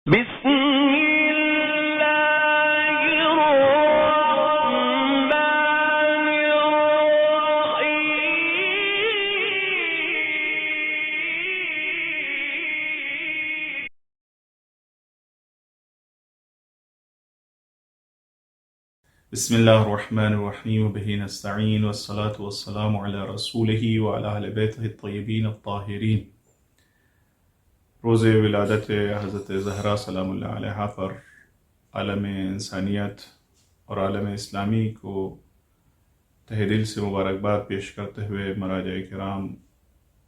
بسم اللہ الرحمن الرحیم. بسم اللہ الرحمن الرحیم وبہ نستعین والصلاة والسلام علی رسولہ وعلی اہل بیتہ الطیبین الطاہرین. روز ولادت حضرت زہرا سلام اللہ علیہا پر عالم انسانیت اور عالم اسلامی کو تہ دل سے مبارکباد پیش کرتے ہوئے مراجع کرام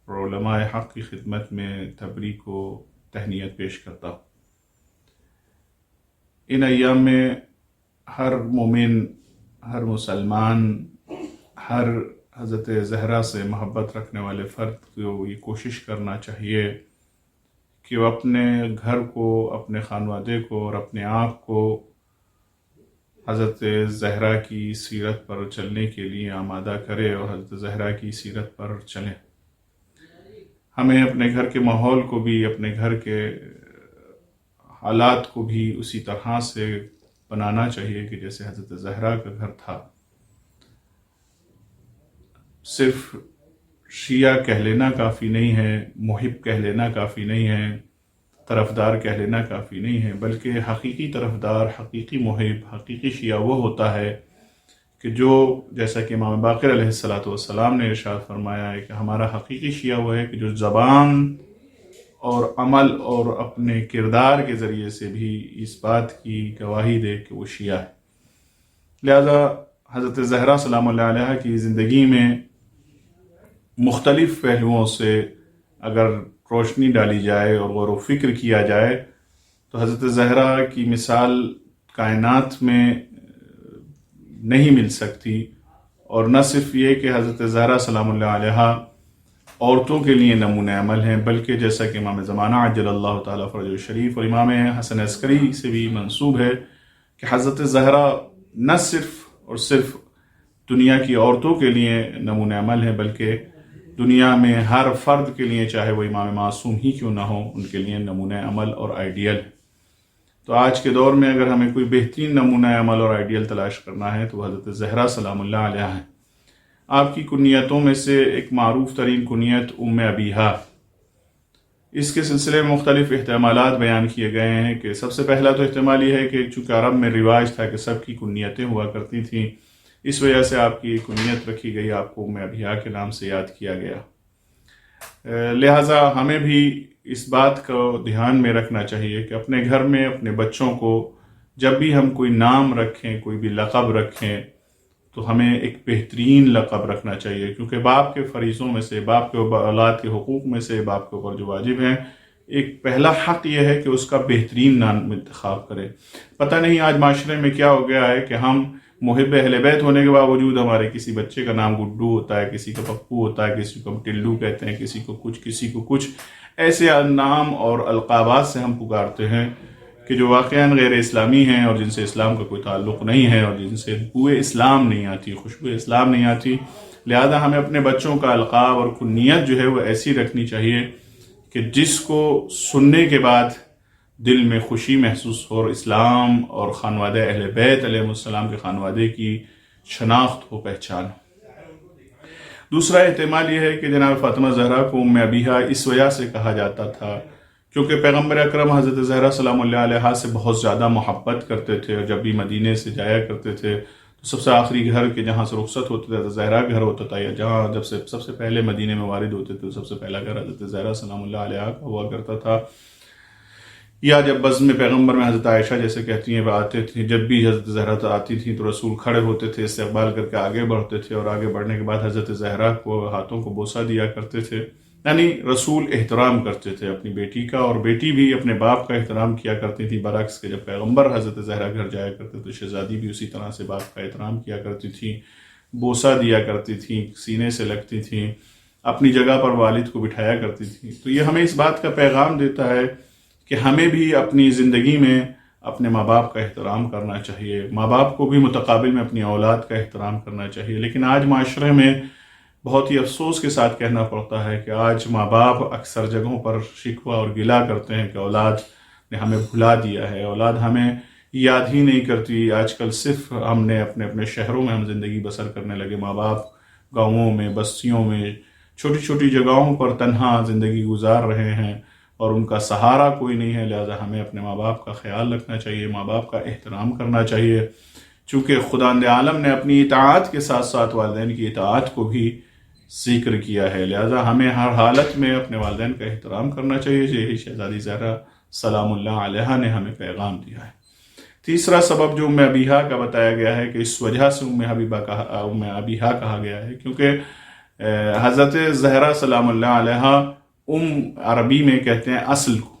اور علماء حق کی خدمت میں تبریک و تہنیت پیش کرتا ہوں. ان ایام میں ہر مومن، ہر مسلمان، ہر حضرت زہرا سے محبت رکھنے والے فرد کو یہ کوشش کرنا چاہیے کہ وہ اپنے گھر کو، اپنے خانوادے کو اور اپنے آپ کو حضرت زہرا کی سیرت پر چلنے کے لیے آمادہ کرے اور حضرت زہرا کی سیرت پر چلیں. ہمیں اپنے گھر کے ماحول کو بھی، اپنے گھر کے حالات کو بھی اسی طرح سے بنانا چاہیے کہ جیسے حضرت زہرا کا گھر تھا. صرف شیعہ کہہ لینا کافی نہیں ہے، محب کہہ لینا کافی نہیں ہے، طرفدار کہہ لینا کافی نہیں ہے، بلکہ حقیقی طرفدار، حقیقی محب، حقیقی شیعہ وہ ہوتا ہے کہ جو، جیسا کہ امام باقر علیہ السلام نے ارشاد فرمایا ہے کہ ہمارا حقیقی شیعہ وہ ہے کہ جو زبان اور عمل اور اپنے کردار کے ذریعے سے بھی اس بات کی گواہی دے کہ وہ شیعہ ہے. لہذا حضرت زہرا سلام اللہ علیہ کی زندگی میں مختلف پہلوؤں سے اگر روشنی ڈالی جائے اور غور و فکر کیا جائے تو حضرت زہرا کی مثال کائنات میں نہیں مل سکتی. اور نہ صرف یہ کہ حضرت زہرا سلام اللہ علیہ عورتوں کے لیے نمونہ عمل ہیں، بلکہ جیسا کہ امام زمانہ عجل اللہ تعالیٰ فرجہ شریف اور امام حسن عسکری سے بھی منسوب ہے کہ حضرت زہرا نہ صرف اور صرف دنیا کی عورتوں کے لیے نمونہ عمل ہیں، بلکہ دنیا میں ہر فرد کے لیے، چاہے وہ امام معصوم ہی کیوں نہ ہو، ان کے لیے نمونہ عمل اور آئیڈیل ہے. تو آج کے دور میں اگر ہمیں کوئی بہترین نمونہ عمل اور آئیڈیل تلاش کرنا ہے تو حضرت زہرا سلام اللہ علیہ ہے. آپ کی کنیتوں میں سے ایک معروف ترین کنیت ام ابیہا. اس کے سلسلے میں مختلف احتمالات بیان کیے گئے ہیں کہ سب سے پہلا تو احتمال یہ ہے کہ چونکہ عرب میں رواج تھا کہ سب کی کنیتیں ہوا کرتی تھیں، اس وجہ سے آپ کی کنیت رکھی گئی، آپ کو ام ابیہا کے نام سے یاد کیا گیا. لہٰذا ہمیں بھی اس بات کو دھیان میں رکھنا چاہیے کہ اپنے گھر میں اپنے بچوں کو جب بھی ہم کوئی نام رکھیں، کوئی بھی لقب رکھیں، تو ہمیں ایک بہترین لقب رکھنا چاہیے، کیونکہ باپ کے فریضوں میں سے، باپ کے اولاد کے حقوق میں سے، باپ کے اوپر جو واجب ہیں، ایک پہلا حق یہ ہے کہ اس کا بہترین نام انتخاب کرے. پتہ نہیں آج معاشرے میں کیا ہو گیا ہے کہ ہم محب اہل بیت ہونے کے باوجود ہمارے کسی بچے کا نام گڈو ہوتا ہے، کسی کا پپو ہوتا ہے، کسی کو ہم ٹلو کہتے ہیں، کسی کو کچھ ایسے نام اور القابات سے ہم پکارتے ہیں کہ جو واقعاً غیر اسلامی ہیں اور جن سے اسلام کا کوئی تعلق نہیں ہے اور جن سے بوئے اسلام نہیں آتی، خوشبو اسلام نہیں آتی. لہذا ہمیں اپنے بچوں کا القاب اور کنیت جو ہے وہ ایسی رکھنی چاہیے کہ جس کو سننے کے بعد دل میں خوشی محسوس ہو اور اسلام اور خانوادہ اہل بیت علیہ السلام کے خانوادے کی شناخت ہو، پہچان ہو. دوسرا احتمال یہ ہے کہ جناب فاطمہ زہرا کو ام ابیہا اس وجہ سے کہا جاتا تھا کیونکہ پیغمبر اکرم حضرت زہرا سلام اللہ علیہ سے بہت زیادہ محبت کرتے تھے، اور جب بھی مدینے سے جایا کرتے تھے تو سب سے آخری گھر کے جہاں سے رخصت ہوتے تھے حضرت زہرا گھر ہوتا تھا، یا جہاں جب سے سب سے پہلے مدینے میں وارد ہوتے تھے سب سے پہلا گھر حضرت زہرا سلام اللہ علیہ کا ہوا کرتا تھا. یا جب بزم پیغمبر میں حضرت عائشہ جیسے کہتی ہیں وہ آتے تھے، جب بھی حضرت زہرا آتی تھیں تو رسول کھڑے ہوتے تھے، استقبال کر کے آگے بڑھتے تھے، اور آگے بڑھنے کے بعد حضرت زہرا کو ہاتھوں کو بوسہ دیا کرتے تھے. یعنی رسول احترام کرتے تھے اپنی بیٹی کا، اور بیٹی بھی اپنے باپ کا احترام کیا کرتی تھی، برعکس کہ جب پیغمبر حضرت زہرا گھر جایا کرتے تو شہزادی بھی اسی طرح سے باپ کا احترام کیا کرتی تھی، بوسہ دیا کرتی تھیں، سینے سے لگتی تھیں، اپنی جگہ پر والد کو بٹھایا کرتی تھیں. تو یہ ہمیں اس بات کا پیغام دیتا ہے کہ ہمیں بھی اپنی زندگی میں اپنے ماں باپ کا احترام کرنا چاہیے، ماں باپ کو بھی متقابل میں اپنی اولاد کا احترام کرنا چاہیے. لیکن آج معاشرے میں بہت ہی افسوس کے ساتھ کہنا پڑتا ہے کہ آج ماں باپ اکثر جگہوں پر شکوہ اور گلہ کرتے ہیں کہ اولاد نے ہمیں بھلا دیا ہے، اولاد ہمیں یاد ہی نہیں کرتی۔ آج کل صرف ہم نے اپنے اپنے شہروں میں ہم زندگی بسر کرنے لگے، ماں باپ گاؤں میں، بستیوں میں، چھوٹی چھوٹی جگہوں پر تنہا زندگی گزار رہے ہیں اور ان کا سہارا کوئی نہیں ہے۔ لہٰذا ہمیں اپنے ماں باپ کا خیال رکھنا چاہیے، ماں باپ کا احترام کرنا چاہیے، چونکہ خداوند عالم نے اپنی اطاعت کے ساتھ ساتھ والدین کی اطاعت کو بھی ذکر کیا ہے۔ لہٰذا ہمیں ہر حالت میں اپنے والدین کا احترام کرنا چاہیے۔ یہی شہزادی زہرا سلام اللہ علیہا نے ہمیں پیغام دیا ہے۔ تیسرا سبب جو ام ابیہا کا بتایا گیا ہے کہ اس وجہ سے ام ابیہا کہا گیا ہے کیونکہ حضرت زہرا سلام اللہ علیہا عربی میں کہتے ہیں اصل کو،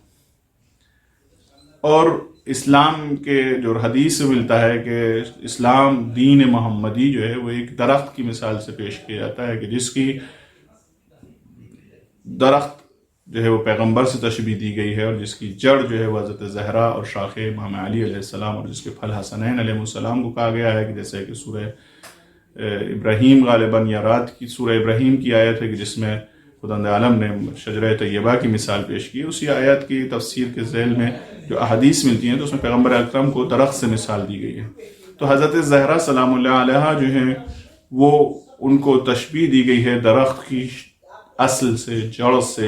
اور اسلام کے جو حدیث سے ملتا ہے کہ اسلام دین محمدی جو ہے وہ ایک درخت کی مثال سے پیش کیا جاتا ہے کہ جس کی درخت جو ہے وہ پیغمبر سے تشبیہ دی گئی ہے، اور جس کی جڑ جو ہے وہ حضرت زہرا اور شاخ امام علی علیہ السلام اور جس کے پھل حسنین علیہ السلام کو کہا گیا ہے، کہ جیسے کہ سورہ ابراہیم غالباً یا رات کی سورہ ابراہیم کی آیت ہے کہ جس میں خداوند عالم نے شجرہ طیبہ کی مثال پیش کی۔ اسی آیت کی تفسیر کے ذیل میں جو احادیث ملتی ہیں تو اس میں پیغمبر اکرم کو درخت سے مثال دی گئی ہے۔ تو حضرت زہرا سلام اللہ علیہا جو ہیں وہ ان کو تشبیہ دی گئی ہے درخت کی اصل سے، جڑ سے،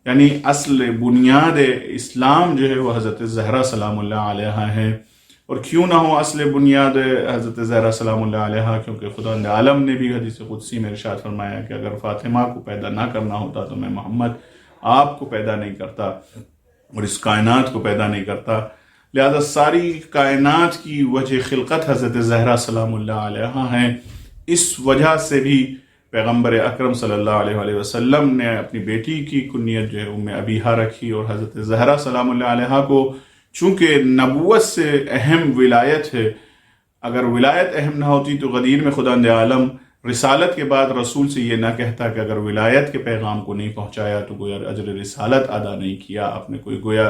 یعنی اصل بنیاد اسلام جو ہے وہ حضرت زہرا سلام اللہ علیہا ہے۔ اور کیوں نہ ہو اصل بنیاد حضرت زہرا سلام اللہ علیہا، کیونکہ خداوند عالم نے بھی حدیث قدسی میں ارشاد فرمایا کہ اگر فاطمہ کو پیدا نہ کرنا ہوتا تو میں محمد آپ کو پیدا نہیں کرتا اور اس کائنات کو پیدا نہیں کرتا۔ لہذا ساری کائنات کی وجہ خلقت حضرت زہرا سلام اللہ علیہا ہیں۔ اس وجہ سے بھی پیغمبر اکرم صلی اللہ علیہ وآلہ وسلم نے اپنی بیٹی کی کنیت جو ہے ام ابیہا رکھی، اور حضرت زہرا سلام اللہ علیہا کو چونکہ نبوت سے اہم ولایت ہے، اگر ولایت اہم نہ ہوتی تو غدیر میں خداوند عالم رسالت کے بعد رسول سے یہ نہ کہتا کہ اگر ولایت کے پیغام کو نہیں پہنچایا تو گویا اجر رسالت ادا نہیں کیا، آپ نے کوئی گویا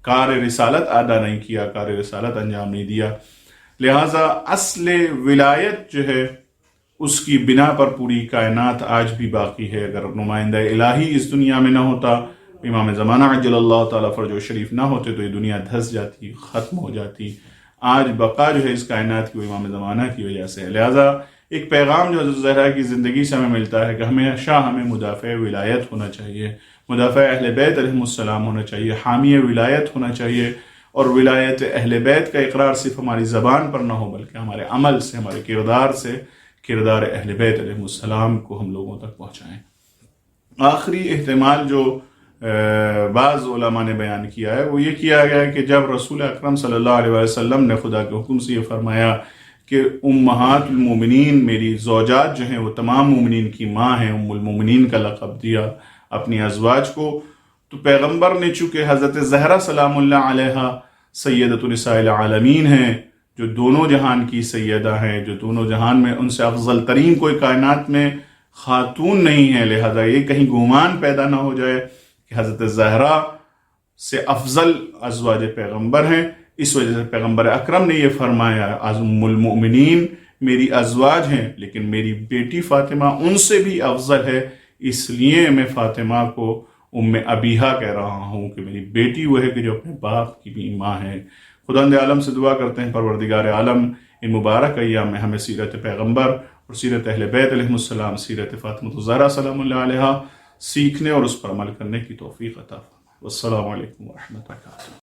کار رسالت ادا نہیں کیا، کار رسالت انجام نہیں دیا۔ لہٰذا اصل ولایت جو ہے اس کی بنا پر پوری کائنات آج بھی باقی ہے۔ اگر نمائندہ الہی اس دنیا میں نہ ہوتا، امام زمانہ عجل اللہ تعالیٰ فرج و شریف نہ ہوتے تو یہ دنیا دھس جاتی، ختم ہو جاتی۔ آج بقا جو ہے اس کائنات کی وہ امام زمانہ کی وجہ سے ہے۔ لہٰذا ایک پیغام جو حضرت زہرا کی زندگی سے ہمیں ملتا ہے کہ ہمیشہ ہمیں مدافع ولایت ہونا چاہیے، مدافع اہل بیت علیہ السلام ہونا چاہیے، حامی ولایت ہونا چاہیے، اور ولایت اہل بیت کا اقرار صرف ہماری زبان پر نہ ہو بلکہ ہمارے عمل سے، ہمارے کردار سے، کردار اہل بیت علیہ السلام کو ہم لوگوں تک پہنچائیں۔ آخری احتمال جو بعض علماء نے بیان کیا ہے وہ یہ کیا گیا ہے کہ جب رسول اکرم صلی اللہ علیہ وسلم نے خدا کے حکم سے یہ فرمایا کہ امہات المومنین، میری زوجات جو ہیں وہ تمام مومنین کی ماں ہیں، ام المومنین کا لقب دیا اپنی ازواج کو، تو پیغمبر نے چونکہ حضرت زہرا سلام اللہ علیہا سیدۃ النساء العالمین ہیں، جو دونوں جہان کی سیدہ ہیں، جو دونوں جہان میں ان سے افضل ترین کوئی کائنات میں خاتون نہیں ہے، لہذا یہ کہیں گمان پیدا نہ ہو جائے کہ حضرت زہرا سے افضل ازواج پیغمبر ہیں۔ اس وجہ سے پیغمبر اکرم نے یہ فرمایا ام المؤمنین میری ازواج ہیں، لیکن میری بیٹی فاطمہ ان سے بھی افضل ہے، اس لیے میں فاطمہ کو ام ابیہا کہہ رہا ہوں کہ میری بیٹی وہ ہے کہ جو اپنے باپ کی بھی ماں ہے۔ خداوند عالم سے دعا کرتے ہیں پروردگار عالم ان مبارک ایام میں ہمیں سیرت پیغمبر اور سیرت اہل بیت علیہ السلام، سیرت فاطمہ الزہرا سلام اللہ علیہا سیکھنے اور اس پر عمل کرنے کی توفیق عطا فرمائے۔ والسلام علیکم ورحمۃ اللہ وبرکاتہ۔